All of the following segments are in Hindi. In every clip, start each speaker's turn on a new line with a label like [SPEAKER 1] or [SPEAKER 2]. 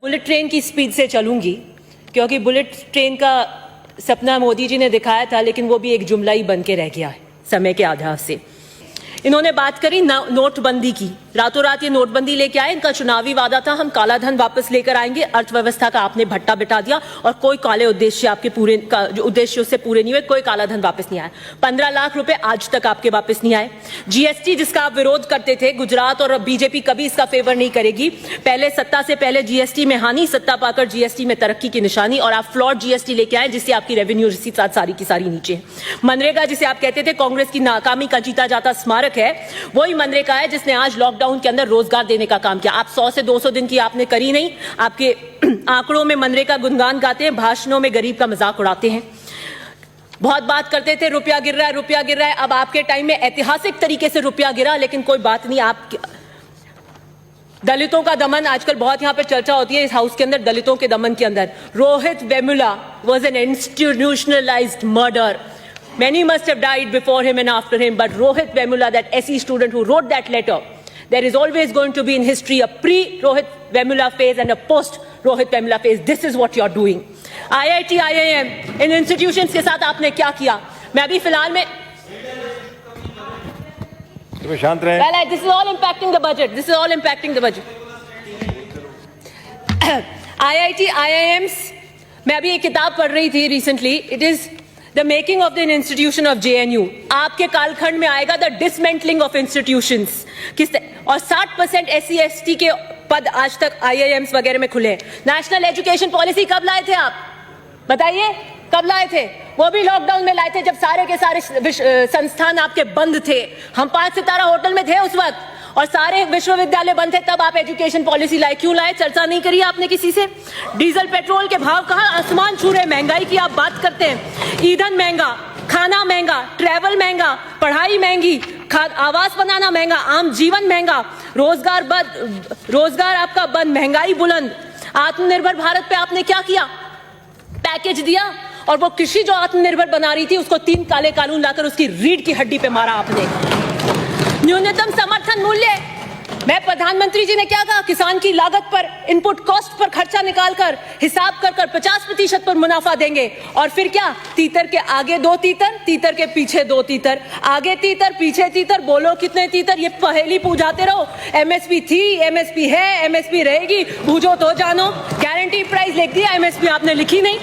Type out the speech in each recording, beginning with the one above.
[SPEAKER 1] बुलेट ट्रेन की स्पीड से चलूंगी क्योंकि बुलेट ट्रेन का सपना मोदी जी ने दिखाया था, लेकिन वो भी एक जुमला ही बन के रह गया है समय के आधार से। इन्होंने बात करी नोटबंदी की, रातों रात ये नोटबंदी लेके आए। इनका चुनावी वादा था हम काला धन वापस लेकर आएंगे। अर्थव्यवस्था का आपने भट्टा बिठा दिया और कोई काले उद्देश्य आपके पूरे जो उद्देश्य उससे पूरे नहीं हुए। कोई काला धन वापस नहीं आया। 15 लाख रुपए आज तक आपके वापस नहीं आए। जीएसटी जिसका आप विरोध करते थे, गुजरात और बीजेपी कभी इसका फेवर नहीं करेगी। पहले सत्ता से पहले जीएसटी में हानि, सत्ता पाकर जीएसटी में तरक्की की निशानी, और आप फ्लॉड जीएसटी लेके आए जिससे आपकी रेवेन्यू रिसीट सारी की सारी नीचे है। मनरेगा जिसे आप कहते थे कांग्रेस की नाकामी का जीता जाता स्मारक है, वही मनरेगा है जिसने आज लॉकडाउन के अंदर रोजगार देने का काम किया। आप 100 से 200 दिन की आपने करी नहीं। आपके आंकड़ों में मनरेगा गुणगान गाते हैं, भाषणों में गरीब का मजाक उड़ाते हैं। बहुत बात करते थे रुपया गिर रहा है, रुपया गिर रहा है। अब आपके टाइम में ऐतिहासिक तरीके से रुपया गिरा, लेकिन कोई बात नहीं। आप दलितों का दमन आजकल बहुत यहां पर चर्चा होती है इस हाउस के अंदर, दलितों के दमन के अंदर। Rohit Vemula was an institutionalized murder. Many must have died before him and after him, but Rohit Vemula, that SE student who wrote that letter, there is always going to be in history a pre-Rohit Vemula phase and a post-Rohit Vemula phase. This is what you're doing. IIT, IIM, in institutions के साथ आपने क्या किया? मैं अभी फिलहाल में
[SPEAKER 2] शांत रहें।
[SPEAKER 1] Well, this is all impacting the budget. This is all impacting the budget. IIT, IIMs, मैं अभी एक किताब पढ़ रही थी recently. It is The making of the institution of JNU. आपके कालखंड में आएगा the dismantling of institutions. और 60% SC ST के पद आज तक IIMs वगैरह में खुले। नेशनल एजुकेशन पॉलिसी कब लाए थे आप? बताइए कब लाए थे? वो भी लॉकडाउन में लाए थे जब सारे के सारे संस्थान आपके बंद थे। हम 5 सितारा होटल में थे उस वक्त और सारे विश्वविद्यालय बंद थे, तब आप एजुकेशन पॉलिसी लाए। क्यों लाए? चर्चा नहीं करी आपने किसी से। डीजल पेट्रोल के भाव कहां आसमान छू रहे। महंगाई की आप बात करते हैं, ईंधन महंगा, खाना महंगा, ट्रैवल महंगा, पढ़ाई महंगी, आवास बनाना महंगा, आम जीवन महंगा, रोजगार आपका बंद, महंगाई बुलंद। आत्मनिर्भर भारत पे आपने क्या किया? पैकेज दिया और वो कृषि जो आत्मनिर्भर बना रही थी उसको 3 काले कानून लाकर उसकी रीढ़ की हड्डी पे मारा आपने। न्यूनतम समर्थन मूल्य, मैं प्रधानमंत्री जी ने क्या कहा? किसान की लागत पर, इनपुट कॉस्ट पर खर्चा निकालकर हिसाब कर 50% पर मुनाफा देंगे। और फिर क्या? तीतर के आगे 2 तीतर, तीतर के पीछे 2 तीतर, आगे तीतर पीछे तीतर, बोलो कितने तीतर? ये पहेली पूछाते रहो। एमएसपी थी, एमएसपी है, एमएसपी रहेगी, बूझो तो जानो। गारंटी प्राइस लिख दिया, एमएसपी आपने लिखी नहीं।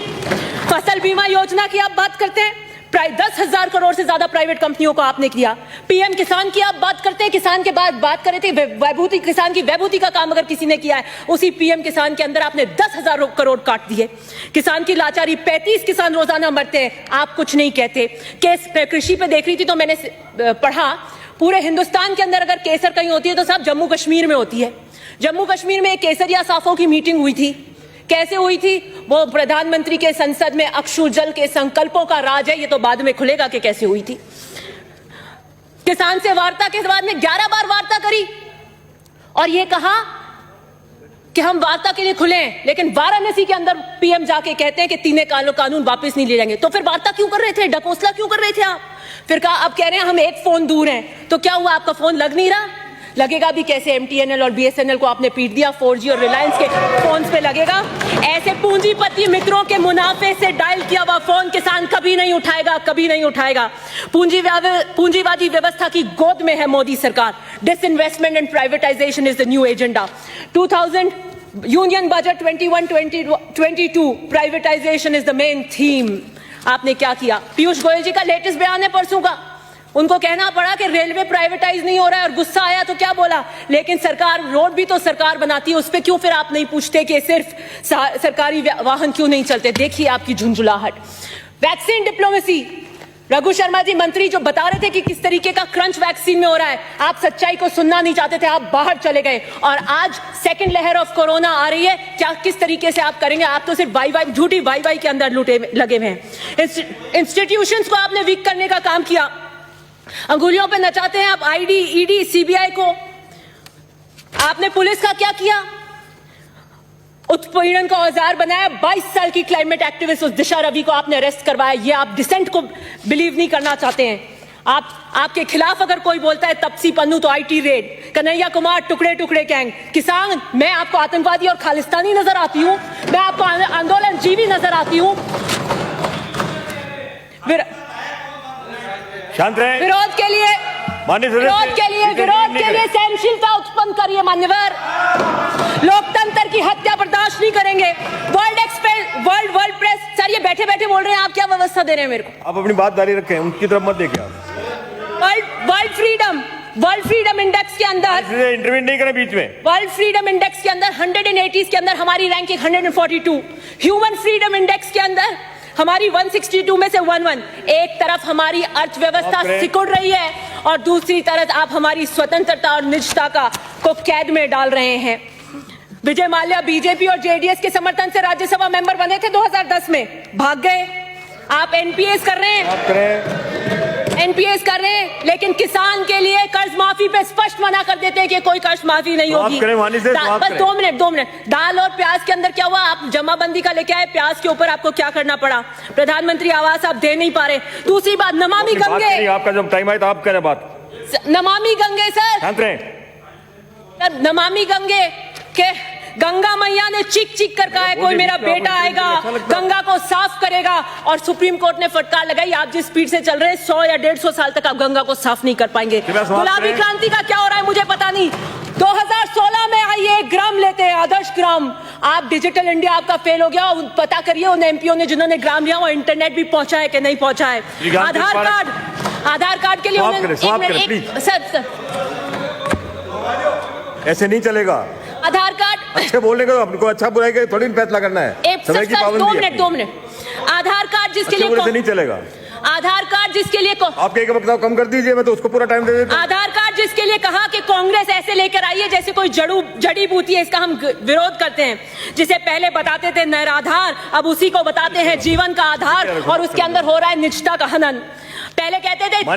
[SPEAKER 1] फसल बीमा योजना की आप बात करते हैं, 10,000 करोड़ से ज्यादा प्राइवेट कंपनियों को आपने किया। पीएम किसान की आप बात करते हैं, किसान के बाद बात कर रहे थे वैभूति, किसान की वैभूति का काम अगर किसी ने किया है, उसी पीएम किसान के अंदर आपने 10,000 करोड़ काट दिए। किसान की लाचारी, 35 किसान रोजाना मरते हैं, आप कुछ नहीं कहते। केस कृषि पे देख रही थी तो मैंने पढ़ा, पूरे हिंदुस्तान के अंदर अगर केसर कहीं होती है तो साहब जम्मू कश्मीर में होती है। जम्मू कश्मीर में एक केसरिया साफों की मीटिंग हुई थी। कैसे हुई थी? वो प्रधानमंत्री के संसद में अक्षु जल के संकल्पों का राज है, ये तो बाद में खुलेगा कि कैसे हुई थी। किसान से वार्ता के बाद में 11 बार वार्ता करी और ये कहा कि हम वार्ता के लिए खुले हैं, लेकिन वाराणसी के अंदर पीएम जाके कहते हैं कि 3 कानून वापस नहीं ले जाएंगे। तो फिर वार्ता क्यों कर रहे थे? डकोसला क्यों कर रहे थे आप? फिर कहा, अब कह रहे हैं हम एक फोन दूर हैं। तो क्या हुआ? आपका फोन लग नहीं रहा? लगेगा भी कैसे? MTNL और BSNL को आपने पीट दिया, 4G और रिलायंस के फोन्स पे लगेगा। ऐसे पूंजीपति मित्रों के मुनाफे से डायल किया हुआ फोन किसान कभी नहीं उठाएगा, कभी नहीं उठाएगा। पूंजीवादी व्यवस्था की गोद में है मोदी सरकार। Disinvestment and privatisation is the new agenda. 2000 union budget 21-22 privatisation is the main theme. आपने क्या किया? पीयूष गोयल जी का लेटेस्ट बयान है परसों का, उनको कहना पड़ा कि रेलवे प्राइवेटाइज नहीं हो रहा है और गुस्सा आया तो क्या बोला? लेकिन सरकार रोड भी तो सरकार बनाती है, उस पे क्यों फिर आप नहीं पूछते कि सिर्फ सरकारी वाहन क्यों नहीं चलते? देखिए आपकी झुंझुलाहट। वैक्सीन डिप्लोमेसी, रघु शर्मा जी मंत्री जो बता रहे थे कि किस तरीके का क्रंच वैक्सीन में हो रहा है, आप सच्चाई को सुनना नहीं चाहते थे, आप बाहर चले गए और आज सेकंड लहर ऑफ कोरोना आ रही है। क्या किस तरीके से आप करेंगे? आप तो सिर्फ वाई झूठी वाई के अंदर लगे हुए हैं। इंस्टीट्यूशंस को आपने वीक करने का काम किया, अंगुलियों पे नचाते हैं आप ID, ED, CBI को। आपने पुलिस का क्या किया? उत्पीड़न का औजार बनाया। 22 साल की क्लाइमेट एक्टिविस्ट उस दिशा रवि को आपने अरेस्ट करवाया। ये आप डिसेंट को बिलीव नहीं करना चाहते हैं। आपके खिलाफ अगर कोई बोलता है तपसी पन्नू तो आईटी रेड, कन्हैया कुमार टुकड़े टुकड़े गैंग, किसान मैं आपको आतंकवादी और खालिस्तानी नजर आती हूं, मैं आपको आंदोलन जीवी नजर आती हूं।
[SPEAKER 2] शांत रहे।
[SPEAKER 1] विरोध के लिए सहनशीलता उत्पन्न करिए मान्यवर। लोकतंत्र की हत्या बर्दाश्त नहीं करेंगे। वर्ल्ड प्रेस सर ये बैठे बैठे बोल रहे हैं, आप क्या व्यवस्था दे रहे हैं मेरे को?
[SPEAKER 2] आप अपनी बात जारी रखें, उनकी तरफ मत देखिए आप।
[SPEAKER 1] वर्ल्ड फ्रीडम इंडेक्स के अंदर
[SPEAKER 2] इंटरव्यू नहीं करें बीच में।
[SPEAKER 1] वर्ल्ड फ्रीडम इंडेक्स के अंदर 180 के अंदर हमारी रैंकिंग 142। ह्यूमन फ्रीडम इंडेक्स के अंदर हमारी 162 में से 11। एक तरफ हमारी अर्थव्यवस्था सिकुड़ रही है और दूसरी तरफ आप हमारी स्वतंत्रता और निजता को कैद में डाल रहे हैं। विजय माल्या बीजेपी और जेडीएस के समर्थन से राज्यसभा मेंबर बने थे 2010 में, भाग गए। आप एनपीएस कर रहे हैं, लेकिन किसान के लिए कर्ज माफी पे स्पष्ट मना कर देते हैं कि कोई कर्ज माफी नहीं होगी। बस 2 मिनट। दाल और प्याज के अंदर क्या हुआ? आप जमाबंदी का लेके आए, प्याज के ऊपर आपको क्या करना पड़ा? प्रधानमंत्री आवास आप दे नहीं पा रहे। दूसरी बात, नमामि गंगे,
[SPEAKER 2] आपका जब टाइम आए तो आप करें बात।
[SPEAKER 1] नमामि गंगे सर, नमामि गंगे के गंगा मैया ने चीख कर कहा है कोई मेरा बेटा आएगा, गंगा को साफ करेगा, और सुप्रीम कोर्ट ने फटकार लगाई आप जिस स्पीड से चल रहे हैं 100 या 150 साल तक आप गंगा को साफ नहीं कर पाएंगे। गुलाबी क्रांति का क्या हो रहा है मुझे पता नहीं। 2016 में आइए 1 ग्राम लेते हैं, आदर्श ग्राम। आप डिजिटल इंडिया आपका फेल हो गया। पता करिए उन एमपीओ ने जिन्होंने ग्राम लिया वो इंटरनेट भी पहुंचा है कि नहीं पहुंचा है। आधार कार्ड के लिए सर
[SPEAKER 2] ऐसे नहीं चलेगा।
[SPEAKER 1] आधार कार्ड
[SPEAKER 2] अच्छे बोलने का आपको अच्छा बुराई का थोड़ी फैसला करना है। समय की पाबंदी है।
[SPEAKER 1] 2 मिनट। आधार कार्ड जिसके लिए
[SPEAKER 2] नहीं चलेगा।
[SPEAKER 1] आधार कार्ड जिसके लिए
[SPEAKER 2] आप एक वक्त कम कर दीजिए, मैं तो उसको पूरा टाइम दे देता हूं।
[SPEAKER 1] आधार कार्ड जिसके लिए कहा कि कांग्रेस ऐसे लेकर आई है जैसे कोई जड़ी बूटी है, इसका हम विरोध करते हैं। जिसे पहले बताते थे निराधार, अब उसी को बताते हैं जीवन का आधार, और उसके अंदर हो रहा है निजता का हनन। पहले कहते थे आंख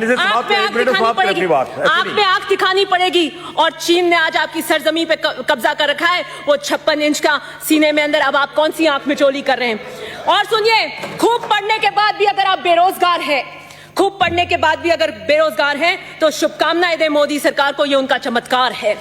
[SPEAKER 1] में आंख दिखानी पड़ेगी, और चीन ने आज आपकी सरजमी पे कब्जा कर रखा है, वो 56 इंच का सीने में अंदर। अब आप कौन सी आंख में चोली कर रहे हैं? और सुनिए, खूब पढ़ने के बाद भी अगर आप बेरोजगार हैं, खूब पढ़ने के बाद भी अगर बेरोजगार हैं तो शुभकामनाएं दें मोदी सरकार को, ये उनका चमत्कार है।